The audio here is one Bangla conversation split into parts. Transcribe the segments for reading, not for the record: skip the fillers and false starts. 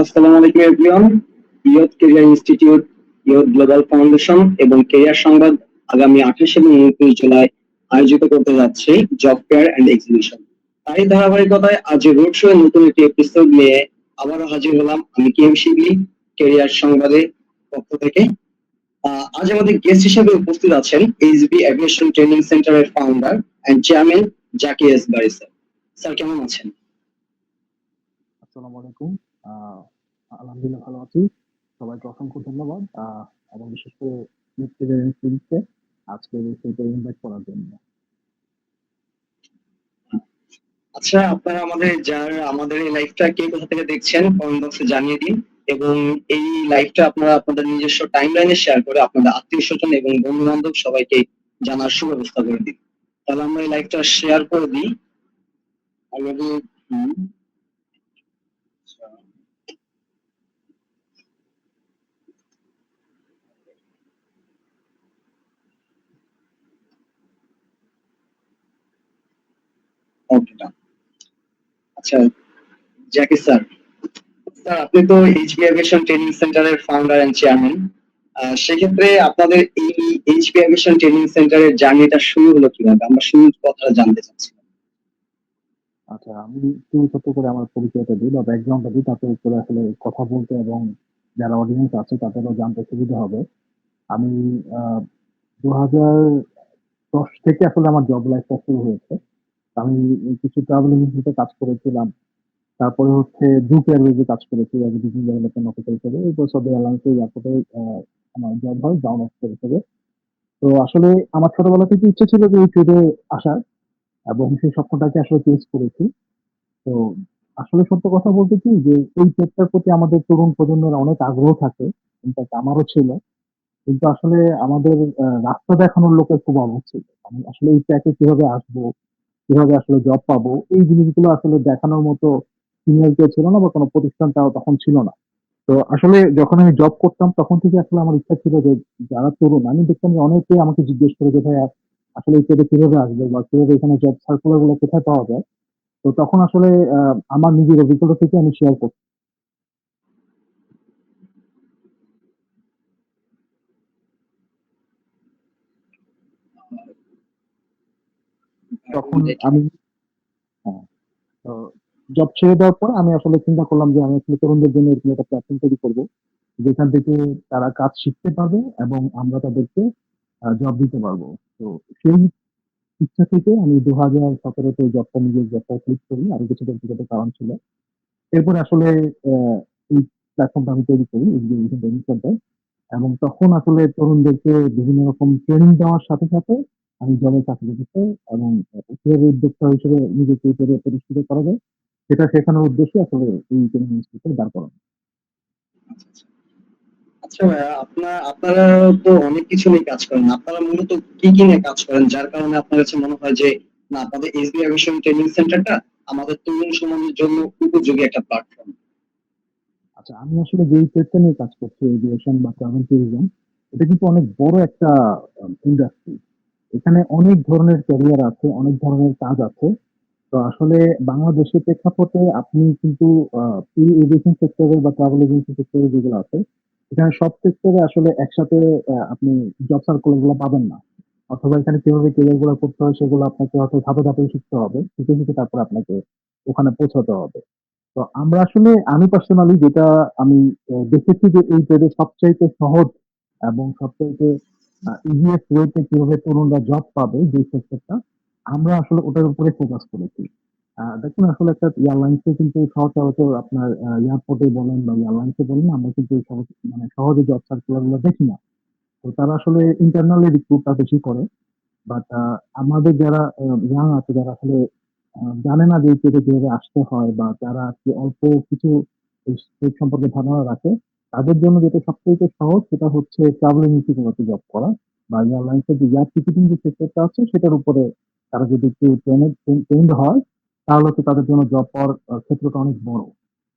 আসসালামু আলাইকুম এভরিওয়ান। ইয়ত ক্যারিয়ার ইনস্টিটিউট, ইয়ত গ্লোবাল ফাউন্ডেশন এবং ক্যারিয়ার সংবাদ আগামী 28 এবং 29 জুলাই আয়োজিত করতে যাচ্ছে জব ফেয়ার এন্ড এক্সিবিশন। তারই ধারাবাহিকতায় আজ রোড শো এর নতুন একটি এপিসোড নিয়ে আবারও হাজির হলাম আমি কেএম শিবলি, ক্যারিয়ার সংবাদের পক্ষ থেকে। আজ আমাদের গেস্ট হিসেবে উপস্থিত আছেন এইচবি এভিয়েশন ট্রেনিং সেন্টারের founder and chairman Zakir S Bari sir. Sir কেমন আছেন? আসসালামু আলাইকুম। আহ আলহামদুলিল্লাহ ভালো আছি। সবাইকে অসংখ্য ধন্যবাদ। এবং বিশেষ করে ইনস্টিটিউটকে আজকে এই ইনভাইট করার জন্য। আচ্ছা, আপনারা আমাদের এই লাইভটা কে কোথা থেকে দেখছেন কমেন্ট বক্সে জানিয়ে দিন, এবং এই লাইভটা আপনারা আপনাদের নিজস্ব টাইমলাইনে শেয়ার করে আপনাদের আত্মীয়-স্বজন এবং বন্ধু-বান্ধব সবাইকে জানার সুব্যবস্থা করে দিন। তাহলে আমরা এই লাইভটা শেয়ার করে দিই অলরেডি। ওকে, আচ্ছা জ্যাকি স্যার, স্যার আপনি তো এইচবি এভিয়েশন ট্রেনিং সেন্টারের ফাউন্ডার এন্ড চেয়ারম্যান। সেক্ষেত্রে আপনাদের এই এইচবি এভিয়েশন ট্রেনিং সেন্টারের জার্নিটা শুরু হলো কিভাবে, আমরা শুরুর কথা জানতে চাচ্ছি। আচ্ছা, আমি একটু ছোট্ট করে আমার পরিচয়টা দিই বা ব্যাকগ্রাউন্ডটা দিই, তাতে করে আসলে কথা বলতে এবং যারা অডিয়েন্স আছে তাদেরও জানতে সুবিধা হবে। আমি 2010 থেকে আসলে আমার জব লাইফটা শুরু হয়েছে। আমি কিছু ট্রাভেল এজেন্সিতে কাজ করেছিলাম। তারপরে হচ্ছে জুট এয়ারওয়েজে কাজ করেছি as a business development officer হিসেবে। এরপর সৌদি এয়ারলাইন্সে এয়ারপোর্টে আমার জব হয় গ্রাউন্ড অফিসার হিসেবে। তো আসলে আমার ছোটবেলা থেকে ইচ্ছে ছিল যে এই ট্রেডে আসার, এবং সেই স্বপ্নটাকে আসলে চেজ করেছি। তো আসলে সত্য কথা বলতে কি যে এই ট্রেডটার প্রতি আমাদের তরুণ প্রজন্মের অনেক আগ্রহ থাকে। ইনফ্যাক্ট আমারও ছিল। কিন্তু আসলে আমাদের রাস্তা দেখানোর লোকের খুব অভাব ছিল। আমি আসলে এই ট্র্যাকে কিভাবে আসবো, কিভাবে আসলে জব পাবো, এই জিনিসগুলো আসলে দেখানোর মতো সিনিয়র কেউ ছিল না বা কোনো প্রতিষ্ঠান তাও তখন ছিল না। তো আসলে যখন আমি জব করতাম তখন থেকে আসলে আমার ইচ্ছা ছিল যে যারা তরুণ, আমি দেখতাম যে অনেকে আমাকে জিজ্ঞেস করে যে ভাইয়া আসলে এই ট্রেডে কিভাবে আসবে বা কিভাবে এখানে জব সার্কুলার গুলো কোথায় পাওয়া যায়। তো তখন আসলে আমার নিজের অভিজ্ঞতা থেকে আমি শেয়ার করছি। তখন আমি হ্যাঁ, তো জব ছেড়ে দেওয়ার পর আমি আসলে চিন্তা করলাম যে আমি আসলে তরুণদের জন্য এরকম একটা প্ল্যাটফর্ম তৈরি করবো, যেখান থেকে তারা কাজ শিখতে পারবে এবং আমরা তাদেরকে জব দিতে পারবো। তো সেই ইচ্ছা থেকে আমি 2017-তে জবটা নিজের জবটা ক্লিক করি। আরো কিছু ব্যক্তিগত কারণ ছিল। এরপরে আসলে এই প্ল্যাটফর্মটা আমি তৈরি করি এডুকেশন ট্রেনিং সেন্টার, এবং তখন আসলে তরুণদেরকে বিভিন্ন রকম ট্রেনিং দেওয়ার সাথে সাথে আমি জবে চাকরি দিতে এবং কিভাবে উদ্যোক্তা হিসেবে নিজেকে প্রতিষ্ঠিত করা যায় সেটা শেখানোর উদ্দেশ্যে আসলে এই ট্রেনিং ইনস্টিটিউট দাঁড় করানো। আচ্ছা ভাইয়া, আপনারা তো অনেক কিছু নিয়ে কাজ করেন, আপনারা মূলত কি কি নিয়ে কাজ করেন যার কারণে আপনার কাছে মনে হয় যে না, আপনাদের এসবি এভিয়েশন ট্রেনিং সেন্টারটা আমাদের তরুণ সমাজের জন্য উপযোগী একটা প্ল্যাটফর্ম? আচ্ছা, আমি আসলে যেই সেক্টর নিয়ে কাজ করছি এভিয়েশন বা ট্রাভেল ট্যুরিজম, এটা কিন্তু অনেক বড় একটা ইন্ডাস্ট্রি। এখানে অনেক ধরনের ক্যারিয়ার আছে, অনেক ধরনের কাজ আছে। তো আসলে বাংলাদেশের প্রেক্ষাপটে আপনি কিন্তু এই এভিয়েশন সেক্টরে বা ট্রাভেল এজেন্সি সেক্টরে যেগুলো আছে, এখানে সব সেক্টরে আসলে একসাথে আপনি জব সার্কুলার গুলো পাবেন না। অথবা এখানে কিভাবে ক্যারিয়ার গুলো করতে হয় সেগুলো আপনাকে হয়তো ধাপে ধাপে শিখতে হবে, শিখে শিখে তারপর আপনাকে ওখানে পৌঁছাতে হবে। তো আমরা আসলে আমি পার্সোনালি যেটা আমি দেখেছি যে এই ট্রেডে সবচাইতে সহজ এবং সবচাইতে ইজিয়েস্ট ওয়েতে কিভাবে তরুণরা জব পাবে যে সেক্টরটা, আমরা আসলে ওটার উপরে ফোকাস করেছি। দেখুন আসলে একটা এয়ারলাইন্সে কিন্তু সচরাচর আপনার এয়ারপোর্টে বলেন বা এয়ারলাইন্সে বলেন, আমরা কিন্তু মানে সহজে জব সার্কুলার গুলো দেখি না। তো তারা আসলে ইন্টারনালি রিক্রুটটা বেশি করে। বাট আমাদের যারা ইয়াং আছে, যারা আসলে জানে না যে এই ট্রেডে কিভাবে আসতে হয় বা যারা আজকে অল্প কিছু এই ট্রেড সম্পর্কে ধারণা রাখে, তাদের জন্য যেটা সবথেকে সহজ সেটা হচ্ছে ট্রাভেল এজেন্সিগুলোতে জব করা বা এয়ারলাইন্সের যে এয়ার টিকেটিং যে সেক্টরটা আছে সেটার উপরে তারা যদি একটু ট্রেন্ড হয়, তাহলে হচ্ছে তাদের জন্য জব পাওয়ার ক্ষেত্রটা অনেক বড়।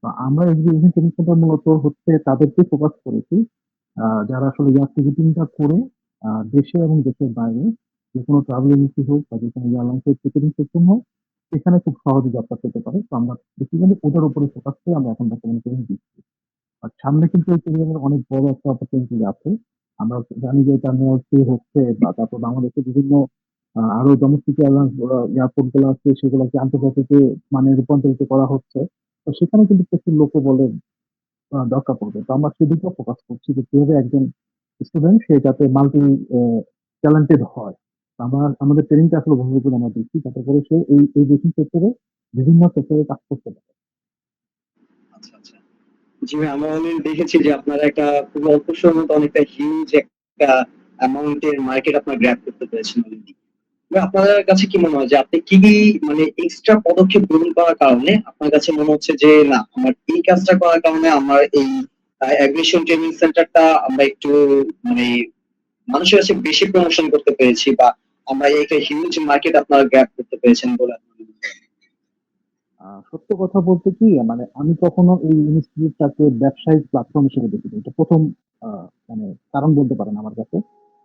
তো আমরা এডুকেশন ট্রেনিং সেন্টার মূলত হচ্ছে তাদেরকে ফোকাস করেছি যারা আসলে এয়ার টিকেটিংটা করে দেশে এবং দেশের বাইরে যেকোনো ট্রাভেল এজেন্সি হোক বা যেকোনো এয়ারলাইন্সের টিকেটিং সিস্টেম হোক, সেখানে খুব সহজে জবটা পেতে পারে। তো আমরা বেসিক্যালি ওটার উপরে ফোকাস করে আমরা এখন বর্তমানে ট্রেনিং দিচ্ছি। আর সামনে কিন্তু এই ক্যারিয়ারের অনেক বড় একটা অপরচুনিটি আছে। আমরা জানি যে এটা নিউইয়র্কে হচ্ছে, বা তারপর বাংলাদেশে বিভিন্ন আরো ডোমেস্টিক এয়ারলাইন্স এয়ারপোর্ট গুলো আছে, সেগুলোকে আন্তর্জাতিক মানে রূপান্তরিত করা হচ্ছে। তো সেখানে কিন্তু প্রচুর লোক বলে দরকার পড়বে। তো আমরা সেদিকে ফোকাস করছি যে কিভাবে একজন স্টুডেন্ট সে যাতে মাল্টি ট্যালেন্টেড হয়। তো আমাদের ট্রেনিংটা আসলে ওভাবে করে আমরা দিচ্ছি যাতে করে সে এই এভিয়েশন সেক্টরে বিভিন্ন সেক্টরে কাজ করতে পারে। আচ্ছা, আচ্ছা। জি ভাই, আমরা অলরেডি দেখেছি যে আপনারা একটা খুব অল্প সময়ের মধ্যে অনেকটা হিউজ একটা অ্যামাউন্টের মার্কেট আপনারা গ্র্যাব করতে পেরেছেন অলরেডি। আপনার কাছে কি মনে হয় যে আপনি কি কি মানে এক্সট্রা পদক্ষেপ গ্রহণ করার কারণে আপনার কাছে মনে হচ্ছে যে না আমার এই কাজটা করার কারণে আমার এই অ্যাগ্রেশন ট্রেনিং সেন্টারটা আমরা একটু মানে মানুষের কাছে বেশি প্রমোশন করতে পেরেছি, বা আমরা একটা হিউজ মার্কেট আপনারা গ্র্যাব করতে পেরেছেন বলে আপনার মনে হয়? সত্য কথা বলতে কি, মানে আমি কখনো এই ইনস্টিটিউটটাকে ব্যবসায়িক প্ল্যাটফর্ম হিসেবে দেখিনি। এটা প্রথম মানে কারণ বলতে পারেন আমার কাছে,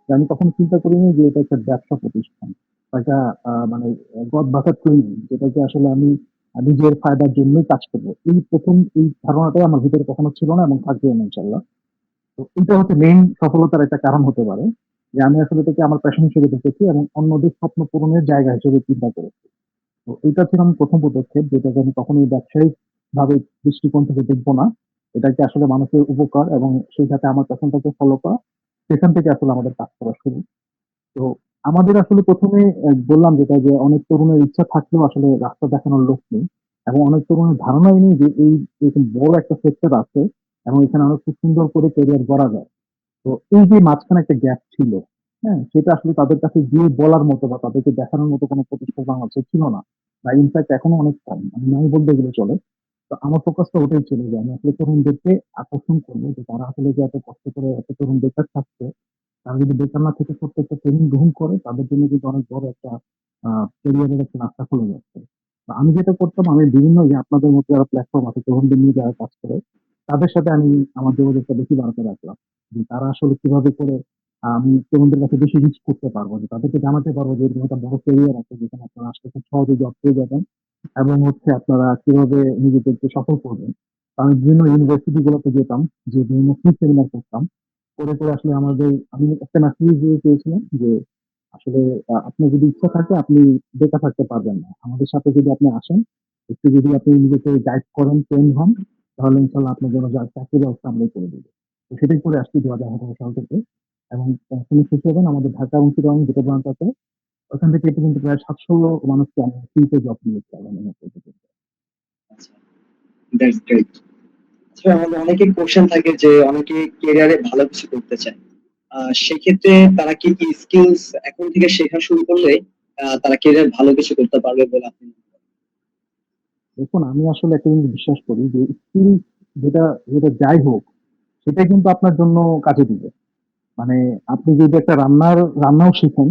যে আমি কখনো চিন্তা করিনি যে এটা একটা ব্যবসা প্রতিষ্ঠান বা একটা মানে গদ বাঁধা ট্রেনিং, যেটাকে আসলে আমি নিজের ফায়দার জন্যই কাজ করবো। এই প্রথম এই ধারণাটাই আমার ভিতরে কখনো ছিল না, এবং থাকবে না ইনশাল্লাহ। তো এটা হচ্ছে মেইন সফলতার একটা কারণ হতে পারে, যে আমি আসলে এটাকে আমার প্যাশন হিসেবে দেখেছি এবং অন্যদের স্বপ্ন পূরণের জায়গা হিসেবে চিন্তা করেছি। তো এটা ছিল আমার প্রথম পদক্ষেপ, যেটাকে আমি কখনোই ব্যবসায়িক ভাবে দৃষ্টিকোণ থেকে দেখবো না। এটাকে আসলে মানুষের উপকার এবং সেই সাথে আমার প্যাশনটাকে ফলো করা, সেখান থেকে আসলে আমাদের কাজ করা শুরু। তো আমাদের আসলে প্রথমে বললাম যেটা, যে অনেক তরুণের ইচ্ছা থাকলেও আসলে রাস্তা দেখানোর লোক নেই, এবং অনেক তরুণের ধারণাই নেই যে এই এরকম বড় একটা সেক্টর আছে এবং এখানে অনেক খুব সুন্দর করে ক্যারিয়ার গড়া যায়। তো এই যে মাঝখানে একটা গ্যাপ ছিল, হ্যাঁ, সেটা আসলে তাদের কাছে গিয়ে বলার মতো বা তাদেরকে দেখানোর মতো কোনো প্রতিষ্ঠান বাংলাদেশে ছিল না, বা ইনফ্যাক্ট এখনো অনেক কম, আমি নাই বলতে গেলে চলে। তো আমার ফোকাসটা ওটাই ছিল যে আমি আসলে তরুণদেরকে আকর্ষণ করবো, যে তারা আসলে যে এত কষ্ট করে এত তরুণ বেকার থাকছে, তারা যদি বেকার না থেকে প্রত্যেকটা ট্রেনিং গ্রহণ করে, তাদের জন্য কিন্তু অনেক বড় একটা ক্যারিয়ারের একটা রাস্তা খুলে যাচ্ছে। তো আমি যেটা করতাম, আমি বিভিন্ন যে আপনাদের মতো যারা প্ল্যাটফর্ম আছে, তরুণদের নিয়ে যারা কাজ করে, তাদের সাথে আমি আমার যোগাযোগটা বেশি বাড়াতে রাখলাম, যে তারা আসলে কিভাবে করে আমি তরুণদের কাছে বেশি রিচ করতে পারবো, যে তাদেরকে জানাতে পারবো যে এরকম একটা বড় ক্যারিয়ার আছে যেখানে আপনারা আসলে খুব সহজে জব পেয়ে যাবেন, এবং হচ্ছে আপনারা কিভাবে নিজেদেরকে সফল করবেন। তো আমি বিভিন্ন ইউনিভার্সিটি গুলোতে যেতাম, যে বিভিন্ন ফ্রি সেমিনার করতাম, করে করে আসলে আমি একটা মেসেজ দিয়ে পেয়েছিলাম যে আসলে আপনার যদি ইচ্ছা থাকে আপনি বেকার থাকতে পারবেন না, আমাদের সাথে যদি আপনি আসেন, একটু যদি আপনি নিজেকে গাইড করেন, ট্রেন হন, তাহলে ইনশাল্লাহ আপনার জন্য যা চাকরির ব্যবস্থা আমরা করে দেবো। তো সেটাই করে আসছি 2018 সাল থেকে। এবং শুনে খুশি হবেন, আমাদের ঢাকা এবং চিটাগাং দুটো ব্রাঞ্চ আছে, ওখান থেকে এ পর্যন্ত প্রায় 700 মানুষকে আমি ফ্রিতে জব দিয়েছি আগামী বছর পর্যন্ত। আচ্ছা, দ্যাটস গ্রেট। আচ্ছা, আমাদের অনেকের কোশ্চেন থাকে যে অনেকে ক্যারিয়ারে ভালো কিছু করতে চায়, সেক্ষেত্রে তারা কি কি স্কিলস এখন থেকে শেখা শুরু করলে তারা ক্যারিয়ার ভালো কিছু করতে পারবে বলে আপনি মনে করেন? দেখুন, আমি আসলে একটা জিনিস বিশ্বাস করি যে স্কিল যেটা যেটা যাই হোক, সেটা কিন্তু আপনার জন্য কাজে দিবে। মানে আপনি যদি একটা রান্নাও শিখেন,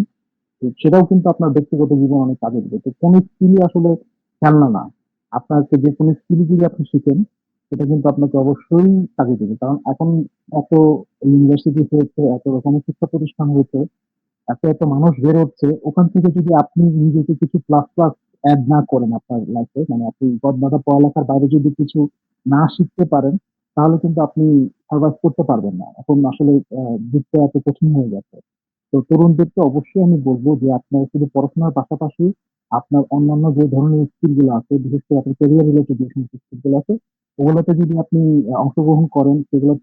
তো সেটাও কিন্তু আপনার ব্যক্তিগত জীবন অনেক কাজে দিবে। তো কোন স্কিলই আসলে খেলনা না। আপনাকে যে কোনো স্কিল যদি আপনি শিখেন, সেটা কিন্তু আপনাকে অবশ্যই কাজে দিবে। কারণ এখন এত ইউনিভার্সিটি হয়েছে, এত রকমের শিক্ষা প্রতিষ্ঠান হয়েছে, এত এত মানুষ বের হচ্ছে, ওখান থেকে যদি আপনি নিজেকে কিছু প্লাস প্লাস অ্যাড না করেন আপনার লাইফে, মানে আপনি গদ পড়ালেখার বাইরে যদি কিছু না শিখতে পারেন, তাহলে কিন্তু আপনি সার্ভাইভ করতে পারবেন না। এখন আসলে যুগটা এত কঠিন হয়ে গেছে। তো তরুণদেরকে অবশ্যই আমি বলবো যে আপনারা শুধু পড়াশোনার পাশাপাশি আপনার অন্যান্য যে ধরনের স্কিল গুলো আছে, বিশেষ করে আপনার ক্যারিয়ার রিলেটেড যে সমস্ত স্কিল গুলো আছে, ওগুলোতে যদি আপনি অংশগ্রহণ করেন, সেগুলো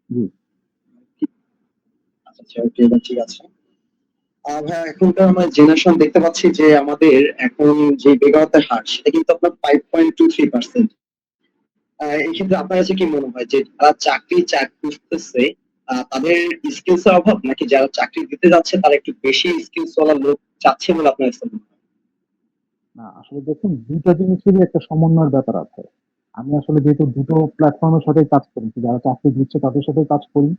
জি। আচ্ছা, আচ্ছা, ওকে, এবার ঠিক আছে। ভাইয়া, এখনকার আমরা জেনারেশন দেখতে পাচ্ছি যে আমাদের এখন যে বেকারত্বের হার সেটা কিন্তু আপনার 5.23%। এই ক্ষেত্রে আপনার কাছে কি মনে হয় যে যারা খুঁজতেছে তাদের স্কিলস এর অভাব, নাকি যারা চাকরি দিতে যাচ্ছে তারা একটু বেশি স্কিলস ওয়ালা লোক চাচ্ছে বলে আপনার কাছে মনে হয়? না, আসলে দেখুন, দুটো জিনিসেরই একটা সমন্বয়ের ব্যাপার আছে। আমি আসলে যেহেতু দুটো প্ল্যাটফর্মের সাথে কাজ করি, যে যারা চাকরি দিচ্ছে তাদের সাথে কাজ করি,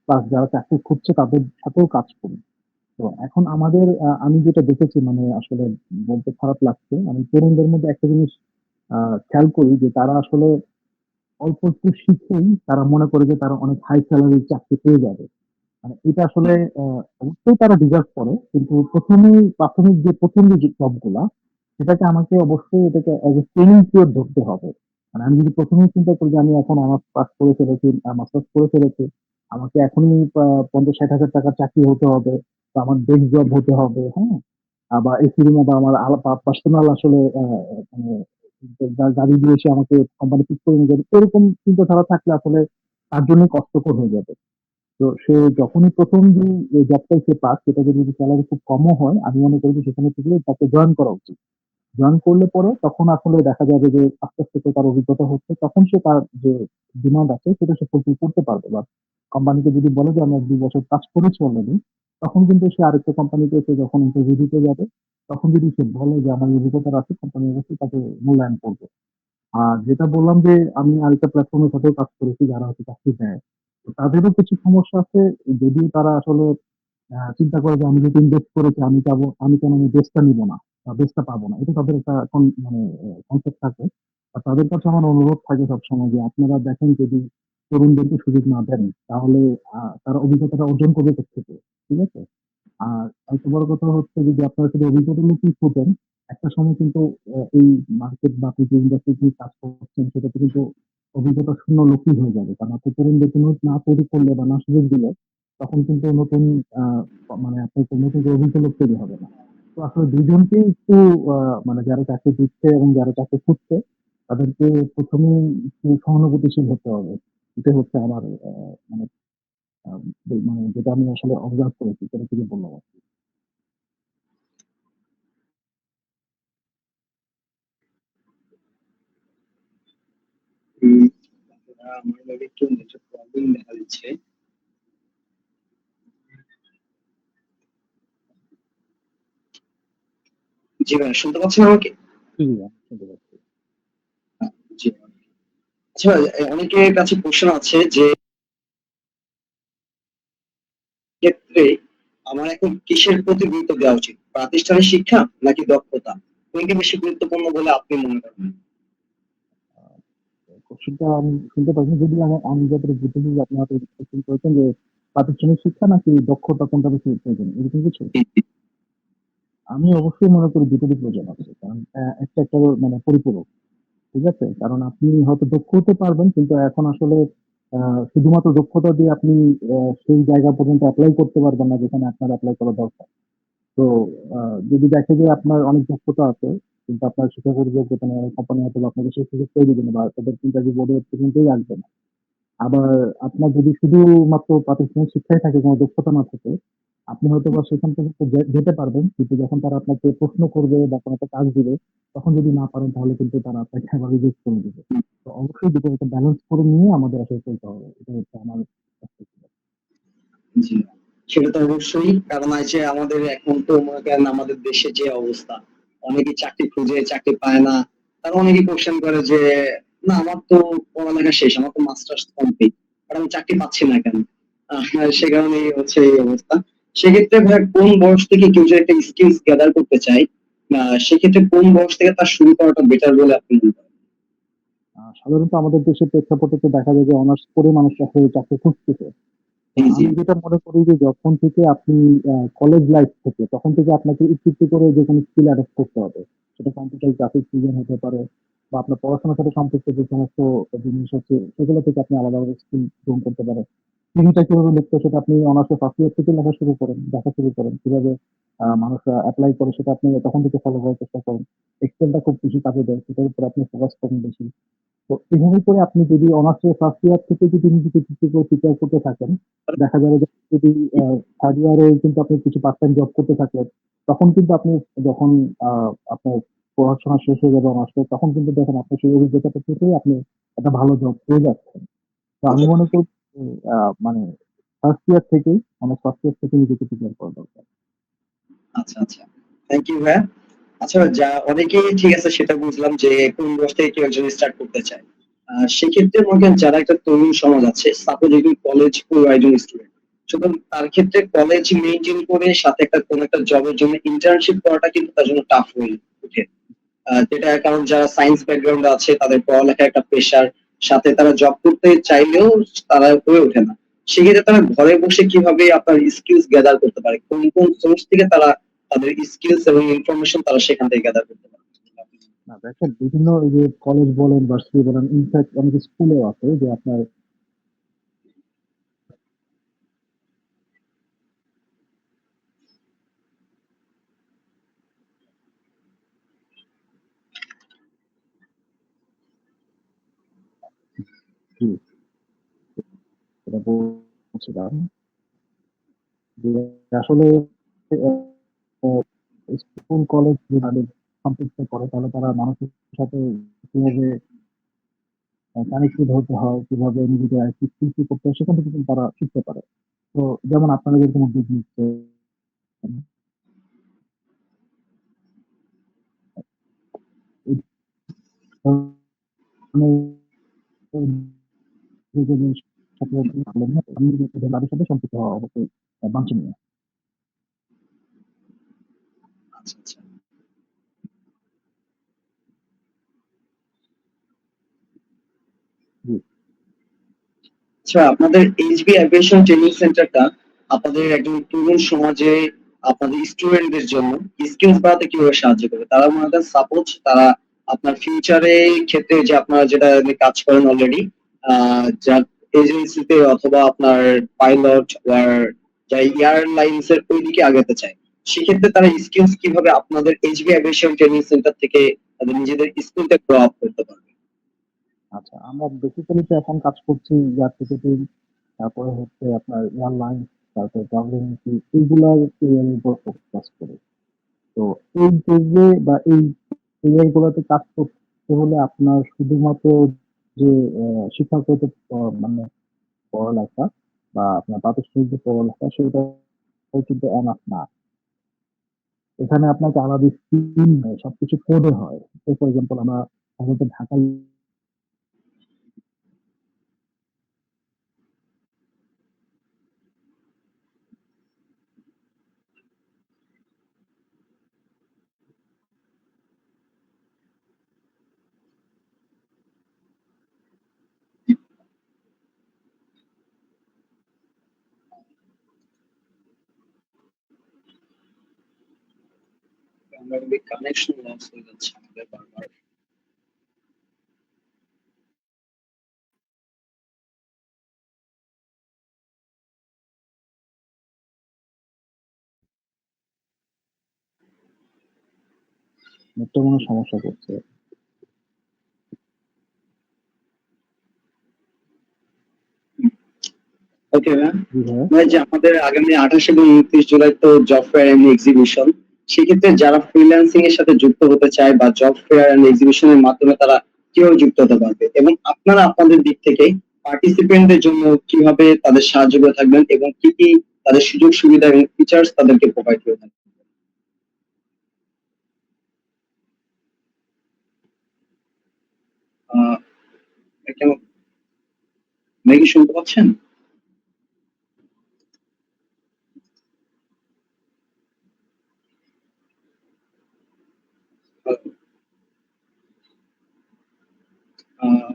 প্লাস যারা চাকরি খুঁজছে তাদের সাথেও কাজ করি। তো এখন আমাদের আমি যেটা দেখেছি, মানে আসলে বলতে খারাপ লাগছে, আমি তরুণদের মধ্যে একটা জিনিস খেয়াল করি, যে তারা আসলে অল্প একটু শিখেই তারা মনে করে যে তারা অনেক হাই স্যালারির চাকরি পেয়ে যাবে। মানে এটা আসলে অবশ্যই তারা ডিজার্ভ করে। কিন্তু প্রাথমিক যে ১ম যে জবগুলা, সেটাকে আমাকে অবশ্যই এটাকে অ্যাজ এ ট্রেনিং পিরিয়ড ধরতে হবে। মানে আমি যদি ১ম এই চিন্তা করি যে আমি এখন অনার্স পাস করে ফেলেছি, মাস্টার্স করে ফেলেছি, আমাকে এখনই ৫০,০০০ টাকার চাকরি হতে হবে, বা আমার ডেস্ক জব হতে হবে, হ্যাঁ? বা এসি রুমে বা আমার পার্সোনাল আসলে মানে গাড়ি দিয়ে এসে আমাকে কোম্পানি পিক করে নিয়ে যাবে। এরকম চিন্তাধারা থাকলে আসলে তার জন্যই কষ্টকর হয়ে যাবে। তো সে যখনই ১ম যে জবটাই সে পাক, সেটা যদি সেলারি খুব কমও হয়, আমি মনে করি যে সেখানে থেকে তাকে জয়েন করা উচিত। জয়েন করলে পরে তখন আসলে দেখা যাবে যে আস্তে, আস্তে করে তার অভিজ্ঞতা হচ্ছে। তখন সে তার যে ডিমান্ড আছে সেটা সে ফুলফিল করতে পারবে, বা কোম্পানিকে যদি বলে যে আমি ১-২ বছর কাজ করেছি অলরেডি, তখন কিন্তু সে আরেকটা কোম্পানিতে এসে যখন ইন্টারভিউ দিতে যাবে, তখন যদি সে বলে যে আমার এই অভিজ্ঞতা আছে, কোম্পানি অবশ্যই তাকে মূল্যায়ন করবে। আর যেটা বললাম যে আমি আরেকটা প্ল্যাটফর্মের সাথেও কাজ করেছি যারা হচ্ছে চাকরি দেয়। তো তাদেরও কিছু সমস্যা আছে। যদিও তারা আসলে চিন্তা করে যে আমি যেহেতু ইনভেস্ট করেছি, আমি কেন আমি বেস্টটা নিবো না বা বেস্টটা পাবো না। এটা তাদের একটা মানে কনসেপ্ট থাকে। আর তাদের কাছে আমার অনুরোধ থাকে সবসময় যে আপনারা দেখেন, যদি তরুণদেরকে সুযোগ না দেন, তাহলে তারা অভিজ্ঞতাটা অর্জন করবে কোত্থেকে? ঠিক আছে? আর আরেকটা বড় কথা হচ্ছে, যদি আপনারা শুধু অভিজ্ঞতা লুকিয়ে খোঁজেন, একটা সময় কিন্তু এই মার্কেট বা আপনি যে ইন্ডাস্ট্রিতে কাজ করছেন সেটাতে কিন্তু অভিজ্ঞতা শূন্য লোকই হয়ে যাবে। কারণ আপনি তরুণদেরকে না তৈরি করলে বা না সুযোগ দিলে, তখন কিন্তু নতুন আ মানে আপনার নতুন করে অভিজ্ঞ লোক তৈরি হবে না। তো আসলে ২ জনকেই একটু মানে যারা চাকরি দিচ্ছে এবং যারা চাকরি খুঁজছে, তাদেরকে ১ম এই একটু সহানুভূতিশীল হতে হবে। এটাই হচ্ছে আমার মানে আ মানে যেটা আমি আসলে অবজার্ভ করেছি সেটা থেকে বললাম আরকি। উম, আমার লাগে একটু নেটওয়ার্ক প্রবলেম দেখা দিচ্ছে। জি ভাই, শুনতে পাচ্ছেন আমাকে? জি, আমি শুনতে পাচ্ছি। জি। আচ্ছা, অনেকের কাছে কোশ্চেন আছে যে ক্ষেত্রে আমার এখন কিসের প্রতি গুরুত্ব দেওয়া উচিত, প্রাতিষ্ঠানিক শিক্ষা নাকি দক্ষতা, কোনটি বেশি গুরুত্বপূর্ণ বলে আপনি মনে করেন? আ কোশ্চেনটা আমি শুনতে পাইনি। যদি আমি যতটুকু বুঝেছি যে আপনি হয়তো কোশ্চেন করেছেন যে প্রাতিষ্ঠানিক শিক্ষা নাকি দক্ষতা, কোনটা বেশি প্রয়োজন? এরকম কিছু? জি, জি। আমি অবশ্যই মনে করি দুটোরই প্রয়োজন আছে। কারণ একটা একটার মানে পরিপূরক। ঠিক আছে? কারণ আপনি হয়তো দক্ষ হতে পারবেন, কিন্তু এখন আসলে আ শুধুমাত্র দক্ষতা দিয়ে আপনি সেই জায়গা পর্যন্ত এপ্লাই করতে পারবেন না যেখানে আপনার এপ্লাই করা দরকার। তো আ যদি দেখে যে আপনার অনেক দক্ষতা আছে, কিন্তু আপনার শিক্ষাগত যোগ্যতা নেই, কোম্পানি হয়তো আপনাকে সেই সুযোগটাই দিবে না, বা তাদের ইন্টারভিউ বোর্ডে পর্যন্তই রাখবে না। আবার আপনার যদি শুধুমাত্র প্রাতিষ্ঠানিক শিক্ষাই থাকে, কোন দক্ষতা না থাকে, আপনি হয়তোবা সেখান থেকে তো যেতে পারবেন। কিন্তু যখন তারা আপনাকে প্রশ্ন করবে বা কোন একটা কাজ দিবে, তখন যদি না পারেন তাহলে কিন্তু তারা আপনাকে আবার রিজেক্ট করে দিবে। তো অবশ্যই দুটোর একটা ব্যালেন্স করে নিয়ে আমাদের আসলে চলতে হবে। এটা হচ্ছে আমার perspective। জি, সেটা তো অবশ্যই। কারণ এই যে আমাদের এখন তো মনে করেন আমাদের দেশে যে অবস্থা, অনেকেই চাকরি খুঁজে চাকরি পায় না। তারা অনেকেই কোশ্চেন করে যে না আমার তো পড়ালেখা শেষ, আমার তো মাস্টার্স কমপ্লিট, আর আমি চাকরি পাচ্ছি না কেন? সে কারণেই হচ্ছে এই অবস্থা। সেক্ষেত্রে ভাই কোন বয়স থেকে কেউ যদি একটা স্কিলস গ্যাদার করতে চায়, সেক্ষেত্রে কোন বয়স থেকে তার শুরু করাটা বেটার বলে আপনি মনে করেন? সাধারণত আমাদের দেশের প্রেক্ষাপটে তো দেখা যায় যে অনার্স করে মানুষ আসলে চাকরি খুঁজতেছে। তো জি, জি। আমি যেটা মনে করি যে যখন থেকে আপনি কলেজ লাইফ থেকে তখন থেকে আপনাকে একটু, একটু করে যেকোনো স্কিল অ্যাডপ্ট করতে হবে। সেটা কম্পিউটার গ্রাফিক্স ডিজাইন হতে পারে, বা আপনার পড়াশোনার সাথে সম্পৃক্ত যে সমস্ত জিনিস আছে সেগুলো থেকে আপনি আলাদা, আলাদা স্কিল গ্রহণ করতে পারেন। সিভিটা কিভাবে লিখতে হয় সেটা আপনি অনার্সের ফার্স্ট ইয়ার থেকে লেখা শুরু করেন, দেখা শুরু করেন। কিভাবে মানুষরা এপ্লাই করে সেটা আপনি তখন থেকে ফলো করার চেষ্টা করেন। এক্সেলটা খুব বেশি কাজে দেয়। সেটার উপর আপনি ফোকাস করেন বেশি। তো এভাবে করে আপনি যদি অনার্সের ফার্স্ট ইয়ার থেকে যদি নিজেকে কিছু করে প্রিপেয়ার করতে থাকেন, দেখা যাবে যে যদি থার্ড ইয়ারে কিন্তু আপনি কিছু পার্ট টাইম জব করতে থাকলেন, তখন কিন্তু আপনি যখন আ আপনার পড়াশোনা শেষ হয়ে যাবে অনার্সের, তখন কিন্তু দেখেন আপনি সেই অভিজ্ঞতাটা থেকেই আপনি একটা ভালো জব পেয়ে যাচ্ছেন। তো আমি মনে করি যে আ মানে ফার্স্ট ইয়ার থেকেই, অনার্স ফার্স্ট ইয়ার থেকে নিজেকে প্রিপেয়ার করা দরকার। আচ্ছা, আচ্ছা। থ্যাংক ইউ ভাইয়া। আচ্ছা, যা অনেকেই ঠিক আছে সেটা বুঝলাম যে কোন বয়স থেকে কেউ একজন স্টার্ট করতে চায়। সেক্ষেত্রে মনে করেন যারা একটা তরুণ সমাজ আছে, সাপোজ একজন কলেজ পড়ুয়া একজন স্টুডেন্ট। সুতরাং তার ক্ষেত্রে কলেজ মেইনটেইন করে সাথে একটা কোন একটা জবের জন্য ইন্টার্নশিপ করাটা কিন্তু তার জন্য টাফ হয়ে ওঠে। যেটা কারণ যারা সায়েন্স ব্যাকগ্রাউন্ড আছে তাদের পড়ালেখার একটা প্রেশার, সাথে তারা জব করতে চাইলেও তারা হয়ে ওঠে না। সেক্ষেত্রে তারা ঘরে বসে কিভাবে আপনার স্কিলস গ্যাদার করতে পারে, কোন কোন সোর্স থেকে তারা তাদের স্কিলস এবং ইনফরমেশন তারা সেখান থেকে গ্যাদার করতে পারে? না দেখেন, বিভিন্ন এই যে কলেজ বলেন, ভার্সিটি বলেন, ইনফ্যাক্ট অনেক স্কুলেও আছে যে আপনার জি, এটা বলছিলাম যে আসলে স্কুল কলেজ যে তাদের সম্পৃক্ত করে, তাহলে তারা মানুষের সাথে কিভাবে কানেক্টেড হতে হয়, কিভাবে নিজেদের আইসিটি স্কিল করতে হয়, সেখান থেকে কিন্তু তারা শিখতে পারে। তো যেমন আপনারা যেরকম উদ্যোগ নিচ্ছেন, এই ধরনের উদ্যোগের সাথে তাদের সাথে সম্পৃক্ত হওয়া অবশ্যই বাঞ্ছনীয়। আচ্ছা, আচ্ছা। জি, আচ্ছা, আপনাদের এইচবি অ্যাভিয়েশন ট্রেনিং সেন্টারটা আপনাদের একজন তরুণ সমাজে আপনাদের স্টুডেন্টদের জন্য স্কিলস বাড়াতে কিভাবে সাহায্য করবে? তারা মনে করেন সাপোজ তারা আপনার ফিউচারে ক্ষেত্রে যে আপনারা যেটা নিয়ে কাজ করেন অলরেডি, যার এজেন্সিতে অথবা আপনার পাইলট বা যা এয়ারলাইন্স এর ওই দিকে আগাতে চায়, সেক্ষেত্রে তারা স্কিলস কিভাবে আপনাদের এইচবি অ্যাভিয়েশন ট্রেনিং সেন্টার থেকে তাদের নিজেদের স্কিলটা গ্রো আপ করতে পারবে? আচ্ছা, আমরা বেসিক্যালি তো এখন কাজ করছি এয়ার টিকেটিং, তারপরে হচ্ছে আপনার এয়ারলাইন, তারপরে ট্রাভেল এজেন্সি, এইগুলার এর উপর ফোকাস করি। তো এই পেজে বা এই এরিয়া গুলোতে কাজ করতে হলে আপনার শুধুমাত্র যে শিক্ষাগত মানে পড়ালেখা বা আপনার প্রাতিষ্ঠানিক যে পড়ালেখা, সেটা কিন্তু এনাফ না। এখানে আপনাকে আলাদা স্কিল সবকিছু পড়তে হয়। ফর এক্সাম্পল আমরা সাধারণত ঢাকায় আমরা কানেকশন লস হয়ে যাচ্ছে আমাদের বারবার। নেটটা মনে হয় সমস্যা করছে। Okay ma'am. জি ভাইয়া। মানে যে আমাদের আগামী 28 এবং 29 জুলাই তো জব ফেয়ার এন্ড এক্সিবিশন, সেক্ষেত্রে যারা ফ্রিল্যান্সিং এর সাথে যুক্ত হতে চায় বা জব ফেয়ার এন্ড এক্সিবিশনের মাধ্যমে তারা কিভাবে যুক্ত হতে পারবে, এবং আপনারা আপনাদের দিক থেকে পার্টিসিপেন্টদের জন্য কিভাবে তাদের সাহায্য করে থাকবেন এবং কি কি তাদের সুযোগ সুবিধা এবং ফিচার্স তাদেরকে প্রোভাইড করে থাকবেন? আহ, কেমন, নাকি শুনতে পাচ্ছেন? আহ,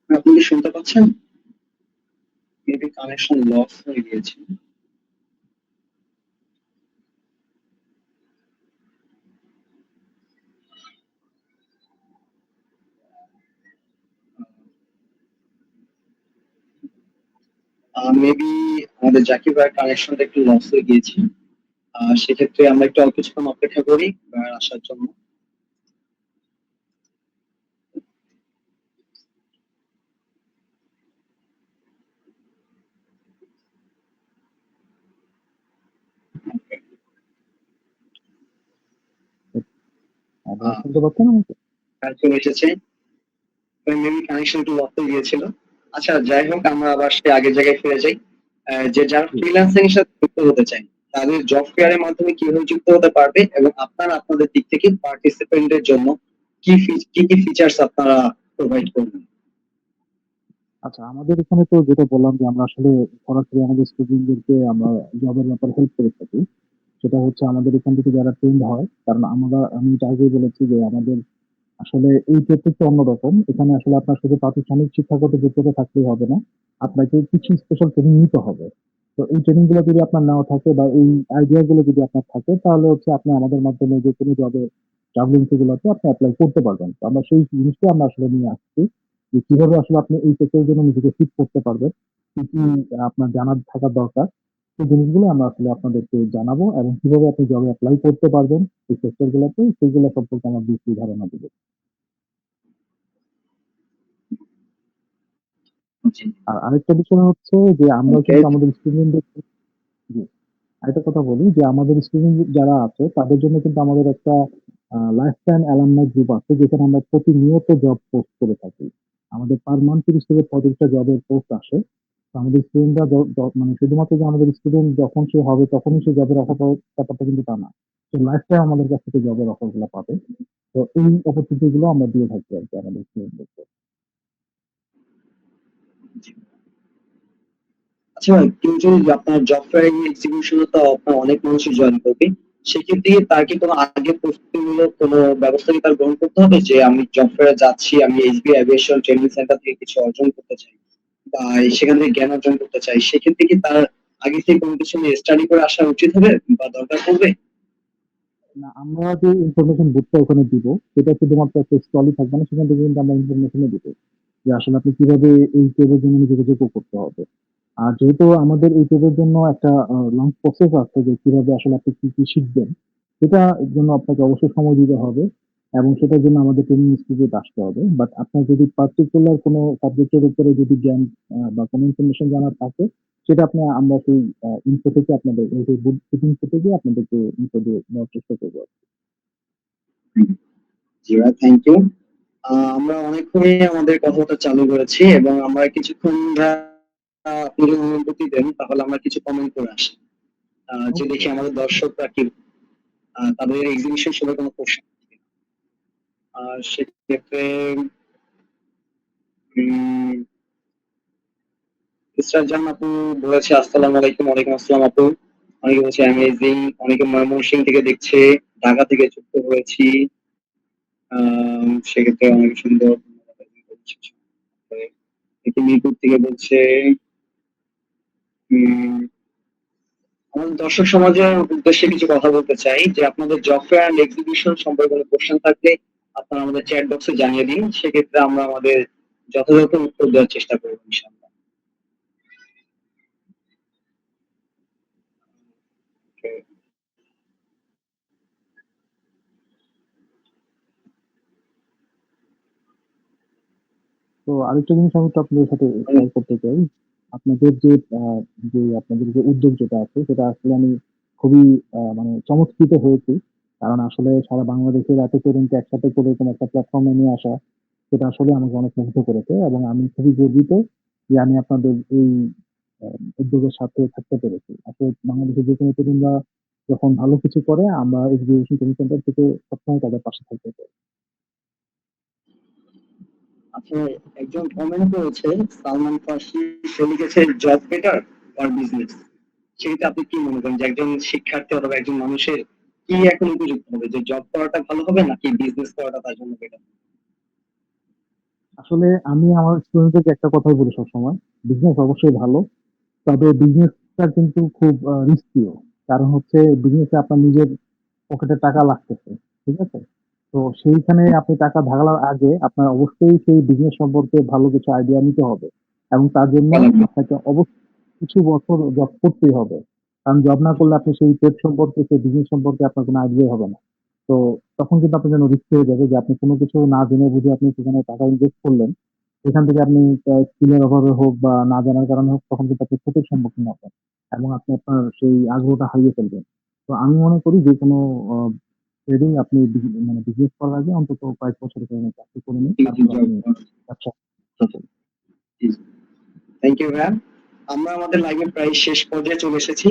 আপনি কি শুনতে পাচ্ছেন? মেবি কানেকশন লস হয়ে গিয়েছে। মেবি আমাদের জাকির ভাইয়ের কানেকশনটা একটু লস হয়ে গিয়েছে। সেক্ষেত্রে আমরা একটু অল্প কিছুক্ষণ অপেক্ষা করি ভাইয়ার আসার জন্য। ভাইয়া আহ, শুনতে পাচ্ছেন আমাকে? ভাইয়া চলে এসেছে। মেবি কানেকশন একটু লস হয়ে গিয়েছিল। আচ্ছা, যাই হোক, আমরা আবার সেই আগের জায়গায় ফিরে যাই। যে যারা জি, ফ্রিল্যান্সিং এর সাথে যুক্ত হতে চায় তাদের জব ফেয়ারের মাধ্যমে কিভাবে যুক্ত হতে পারবে, এবং আপনারা আপনাদের দিক থেকে পার্টিসিপেন্টের জন্য কি কি ফিচার্স আপনারা প্রোভাইড করবেন? আচ্ছা, আমাদের এখানে তো যেটা বললাম যে আমরা আসলে সরাসরি আমাদের স্টুডেন্টদেরকে আমরা জবের ব্যাপারে হেল্প করে থাকি। সেটা হচ্ছে আমাদের এখান থেকে যারা ট্রেন্ড হয়, কারণ আমি এটা আগেই বলেছি যে আমাদের আসলে এই ক্ষেত্রে অন্যরকম। এখানে আসলে আপনার শুধু প্রাতিষ্ঠানিক শিক্ষাগত যোগ্যতা থাকলেই হবে না। আপনাকে কিছু স্পেশাল ট্রেনিং নিতে হবে। তো এই ট্রেনিং গুলো যদি আপনার নেওয়া থাকে বা এই আইডিয়া গুলো যদি আপনার থাকে তাহলে হচ্ছে আপনি আমাদের মাধ্যমে যেকোনো জবে ট্রাভেলেন্সি গুলোতে আপনি এপ্লাই করতে পারবেন। তো আমরা সেই জিনিসটা আমরা আসলে নিয়ে আসছি। যে কিভাবে আসলে আপনি এই সেক্টরের জন্য নিজেকে ফিট করতে পারবেন। কি, কি আপনার জানার থাকা দরকার। সেই জিনিসগুলো আমরা আসলে আপনাদেরকে জানাবো এবং কিভাবে আপনি জবে এপ্লাই করতে পারবেন এই সেক্টর গুলোতে সেগুলো সম্পর্কে আমরা বিস্তারিত ধারণা দিব। জি। আর আরেকটা বিষয় হচ্ছে যে আমরা ওকে। কিন্তু আমাদের স্টুডেন্টদের জি, আরেকটা কথা বলি যে আমাদের স্টুডেন্ট যারা আছে তাদের জন্য কিন্তু আমাদের একটা লাইফ টাইম অ্যালামনাই গ্রুপ আছে যেখানে আমরা প্রতিনিয়ত জব পোস্ট করে থাকি। আমাদের পার মান্থ ৩০ থেকে ৩৫টা জবের পোস্ট আসে। তো আমাদের স্টুডেন্টরা মানে শুধুমাত্র যে আমাদের স্টুডেন্ট যখন সে হবে তখনই সে জবের অফার পাবে ব্যাপারটা কিন্তু তা না। সে লাইফ টাইম আমাদের কাছ থেকে জবের অফার গুলো পাবে। তো এই অপরচুনিটি গুলো আমরা দিয়ে থাকি আর কি আমাদের স্টুডেন্টদেরকে। জি। আচ্ছা ভাই, কেউ যদি আপনার জব ফেয়ার এক্সিবিশনে তো আপনার অনেক মানুষই জয়েন করবে, সেক্ষেত্রে কি তার কি কোনো আগে প্রস্তুতিমূলক কোনো ব্যবস্থা কি তার গ্রহণ করতে হবে যে আমি জব ফেয়ারে যাচ্ছি, আমি এসবি এভিয়েশন ট্রেনিং সেন্টার থেকে কিছু অর্জন করতে চাই বা সেখান থেকে জ্ঞান অর্জন করতে চাই, সেক্ষেত্রে কি তার আগে থেকে কোনো কিছু নিয়ে স্টাডি করে আসা উচিত হবে বা দরকার পড়বে? না, আমরা যে ইনফরমেশন বুথটা ওখানে দিব সেটা শুধুমাত্র একটা স্টলই থাকবে না, সেখান থেকে কিন্তু আমরা ইনফরমেশনও দিব যে আসলে আপনি কিভাবে এই জবের জন্য নিজেকে যোগ্য করতে হবে। আর যেহেতু আমাদের এই জবের জন্য একটা লং প্রসেস আছে যে কিভাবে আসলে আপনি কি কি শিখবেন, সেটার জন্য আপনাকে অবশ্যই সময় দিতে হবে এবং সেটার জন্য আমাদের ট্রেনিং ইনস্টিটিউট আসতে হবে। বাট আপনার যদি পার্টিকুলার কোনো সাবজেক্টের উপরে যদি জ্ঞান বা কোনো ইনফরমেশন জানার থাকে সেটা আমরা সেই ইনফো থেকে আপনাদের এই যে ইনফো থেকে আপনাদেরকে ইনফো দিয়ে দেওয়ার চেষ্টা করবো। জি ভাই, থ্যাংক ইউ। আমরা অনেকক্ষণই আমাদের কথাটা চালু করেছি এবং আমরা কিছুক্ষণ আপনি যদি অনুমতি দেন তাহলে আমরা কিছু কমেন্ট করে আসি, যে দেখি অবশ্যই। আমাদের দর্শকরা কি তাদের এক্সিবিশন সম্পর্কে কোনো প্রশ্ন আছে কিনা। সেক্ষেত্রে ইসরাত জাহান আপু বলেছে আসসালামু আলাইকুম। ওয়ালাইকুম আসসালাম আপু। অনেকে বলছে অ্যামেজিং, অনেকে ময়মনসিংহ থেকে দেখছে, ঢাকা থেকে যুক্ত হয়েছি। সেক্ষেত্রে অনেক সুন্দর। দেখি মিরপুর থেকে বলছে। উম, আমাদের দর্শক সমাজের উদ্দেশ্যে কিছু কথা বলতে চাই যে আপনাদের জব ফেয়ার এন্ড এক্সিবিশন সম্পর্কে কোনো কোশ্চেন থাকলে আপনারা আমাদের চ্যাট বক্সে জানিয়ে দিন, সেক্ষেত্রে আমরা আমাদের যথাযথ উত্তর দেওয়ার চেষ্টা করবো ইনশাআল্লাহ। তো আরেকটা জিনিস আমি তো আপনাদের সাথে শেয়ার করতে চাই। আপনাদের যে আপনাদের যে উদ্যোগ যেটা আছে সেটা আসলে আমি খুবই মানে চমৎকৃত হয়েছি। কারণ আসলে সারা বাংলাদেশের এত তরুণকে একসাথে করে এরকম একটা প্ল্যাটফর্মে নিয়ে আসা সেটা আসলে আমাকে অনেক মুগ্ধ করেছে এবং আমি খুবই গর্বিত যে আমি আপনাদের এই উদ্যোগের সাথে থাকতে পেরেছি। আসলে বাংলাদেশের যেকোনো তরুণরা যখন ভালো কিছু করে আমরা এডুকেশন ট্রেনিং সেন্টার থেকে সবসময় তাদের পাশে থাকতে চাই। আচ্ছা, একজন কমেন্ট করেছে, সালমান ফার্সি, সে লিখেছে জব বেটার অর বিজনেস। সেক্ষেত্রে আপনি কি মনে করেন যে একজন শিক্ষার্থী অথবা একজন মানুষের কি এখন উপযুক্ত হবে, যে জব করাটা ভালো হবে নাকি বিজনেস করাটা তার জন্য বেটার? আসলে আমি আমার স্টুডেন্টদেরকে একটা কথাই বলি সবসময়, বিজনেস অবশ্যই ভালো। তবে বিজনেসটা কিন্তু খুব রিস্কিও। কারণ হচ্ছে বিজনেসে আপনার নিজের পকেটে টাকা লাগতেছে। ঠিক আছে? তো সেইখানে আপনি টাকা ঢালার আগে আপনার অবশ্যই সেই বিজনেস সম্পর্কে ভালো কিছু আইডিয়া নিতে হবে। এবং তার জন্য আপনাকে অবশ্যই কিছু বছর জব করতেই হবে। কারণ জব না করলে আপনি সেই ট্রেড সম্পর্কে, সেই বিজনেস সম্পর্কে আপনার কোনো আইডিয়াই হবে না। তো তখন কিন্তু আপনার জন্য রিস্কি হয়ে যাবে যে আপনি কোনো কিছু না জেনে বুঝে আপনি সেখানে টাকা ইনভেস্ট করলেন। সেখান থেকে আপনি স্কিলের অভাবে হোক বা না জানার কারণে হোক তখন কিন্তু আপনি ক্ষতির সম্মুখীন হবেন এবং আপনি আপনার সেই আগ্রহটা হারিয়ে ফেলবেন। তো আমি মনে করি যে কোনো ট্রেডিং আপনি মানে বিজনেস করার আগে অন্তত কয়েক বছরের জন্য চাকরি করে নিন, তারপর জব। আপনি ব্যবসা শুরু করুন। Thank you ma'am. আমরা আমাদের লাইভের প্রায় শেষ পর্যায়ে চলে এসেছি।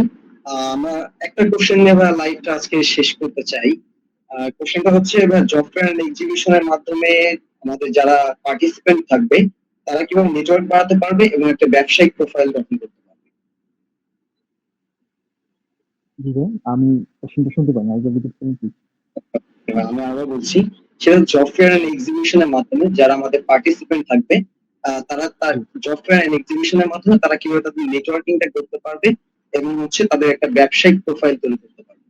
আমরা একটা কোশ্চেন নিয়ে আমরা লাইভটা আজকে শেষ করতে চাই। কোশ্চেনটা হচ্ছে, এবার জব ফেয়ার এন্ড এক্সিবিশনের মাধ্যমে আমাদের যারা পার্টিসিপেন্ট থাকবে তারা কিভাবে নেটওয়ার্ক বাড়াতে পারবে এবং একটা ব্যবসায়িক প্রোফাইল গঠন করতে পারবে? জি ভাই, আমি কোশ্চেনটা শুনতে পাইনি, আরেকবার রিপিট করুন প্লিজ। এবার আমি আবার বলছি, সেটা জব ফেয়ার এন্ড এক্সিবিশনের মাধ্যমে যারা আমাদের পার্টিসিপেন্ট থাকবে তারা তার জব ফেয়ার এন্ড এক্সিবিশনের মাধ্যমে তারা কিভাবে তাদের নেটওয়ার্কিংটা করতে পারবে এবং হচ্ছে তাদের একটা ব্যবসায়িক প্রোফাইল তৈরি করতে পারবে।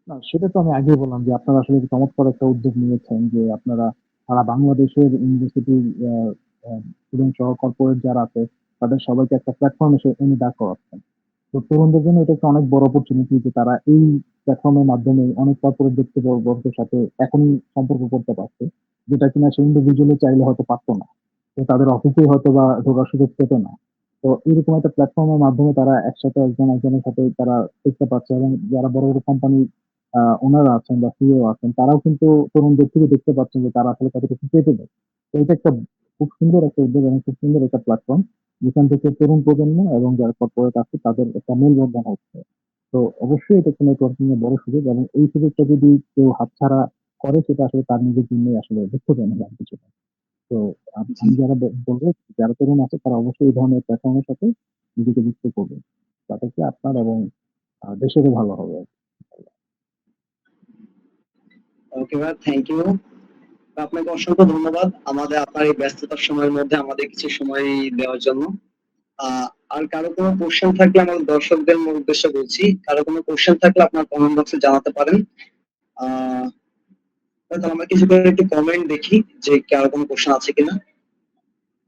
না, সেটা তো আমি আগেই বললাম যে আপনারা আসলে চমৎকার একটা উদ্যোগ নিয়েছেন যে আপনারা সারা বাংলাদেশের ইউনিভার্সিটির স্টুডেন্ট সহ কর্পোরেট যারা আছে তাদের সবাইকে একটা প্ল্যাটফর্ম এসে এনে দাঁড় করাচ্ছেন। তো তরুণদের জন্য এটা একটা অনেক বড় অপরচুনিটি যে তারা এই প্ল্যাটফর্মের মাধ্যমে অনেক কর্পোরেট ব্যক্তিবর্গের সাথে এখনই সম্পর্ক করতে পারছে, যেটা কিনা সে ইন্ডিভিজুয়ালি চাইলে হয়তো পারতো না। তো তাদের অফিসেই হয়তো বা ঢোকার সুযোগ পেত না। তো এরকম একটা প্ল্যাটফর্মের মাধ্যমে তারা একসাথে একজন একজনের সাথে তারা দেখতে পাচ্ছে, এবং যারা বড় বড় কোম্পানি ওনারা আছেন বা সিইও আছেন তারাও কিন্তু তরুণদের থেকে দেখতে পাচ্ছেন যে তারা আসলে কতটুকু কেপেবল। তো এটা একটা খুব সুন্দর একটা উদ্যোগ এবং খুব সুন্দর একটা প্ল্যাটফর্ম যেখান থেকে তরুণ প্রজন্ম এবং যারা কর্পোরেট আছে তাদের একটা মেলবন্ধন হচ্ছে। তো অবশ্যই এটা একটা নেটওয়ার্কিং এর বড় সুযোগ, এবং এই সুযোগটা যদি কেউ হাতছাড়া করে সেটা আসলে তার নিজের জন্যই আসলে দুঃখজনক আর কিছু না। তো জি, আমি যারা বলবো যারা তরুণ আছে তারা অবশ্যই এই ধরনের প্ল্যাটফর্মের সাথে নিজেকে যুক্ত করবে। তাতে কি আপনার এবং দেশেরও ভালো হবে। ওকে ভাই, থ্যাংক ইউ। আপনাকে অসংখ্য ধন্যবাদ আমাদের আপনার এই ব্যস্ততার সময়ের মধ্যে আমাদের কিছু সময় দেওয়ার জন্য। আর কারো কোনো কোশ্চেন থাকলে আমাদের দর্শকদের উদ্দেশ্যে বলছি, কারো কোনো কোশ্চেন থাকলে আপনার কমেন্ট বক্সে জানাতে পারেন। আহ তাহলে আমরা কিছু করে একটু কমেন্ট দেখি যে কারো কোনো কোশ্চেন আছে কিনা।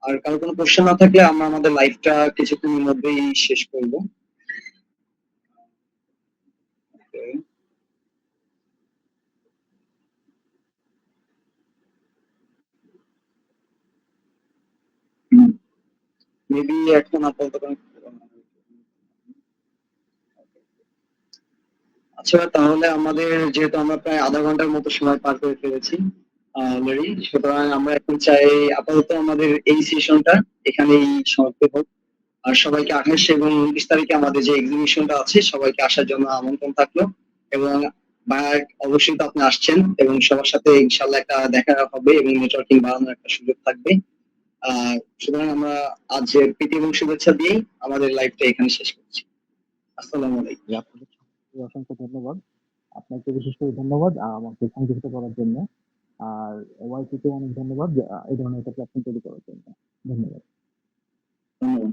আর কারো কোনো কোশ্চেন না থাকলে আমরা আমাদের লাইভটা কিছুক্ষণের মধ্যেই শেষ করব। মেবি এখন আপাতত আচ্ছা, তাহলে আমাদের যেহেতু আমরা প্রায় আধা ঘন্টার মতো সময় পার করে ফেলেছি অলরেডি, সুতরাং আমরা এখন চাই আপাতত আমাদের এই সেশনটা এখানেই সমাপ্ত হোক। আর সবাইকে 28 এবং 29 তারিখে আমাদের যে এক্সিবিশনটা আছে সবাইকে আসার জন্য আমন্ত্রণ থাকলো। এবং অবশ্যই তো আপনি আসছেন এবং সবার সাথে ইনশাল্লাহ একটা দেখা হবে এবং নেটওয়ার্কিং বাড়ানোর একটা সুযোগ থাকবে। সুতরাং আমরা আজ প্রীতি এবং শুভেচ্ছা দিয়েই আমাদের লাইভটা এখানে শেষ করছি। আসসালামু আলাইকুম। যে আপনাদের সবাইকে অসংখ্য ধন্যবাদ। আপনাকে বিশেষ করে ধন্যবাদ আমাকে সংযুক্ত করার জন্য। আর ওয়াইটিকে অনেক ধন্যবাদ যে, এই ধরনের একটা প্ল্যাটফর্ম তৈরি করার জন্য। ধন্যবাদ। ধন্যবাদ।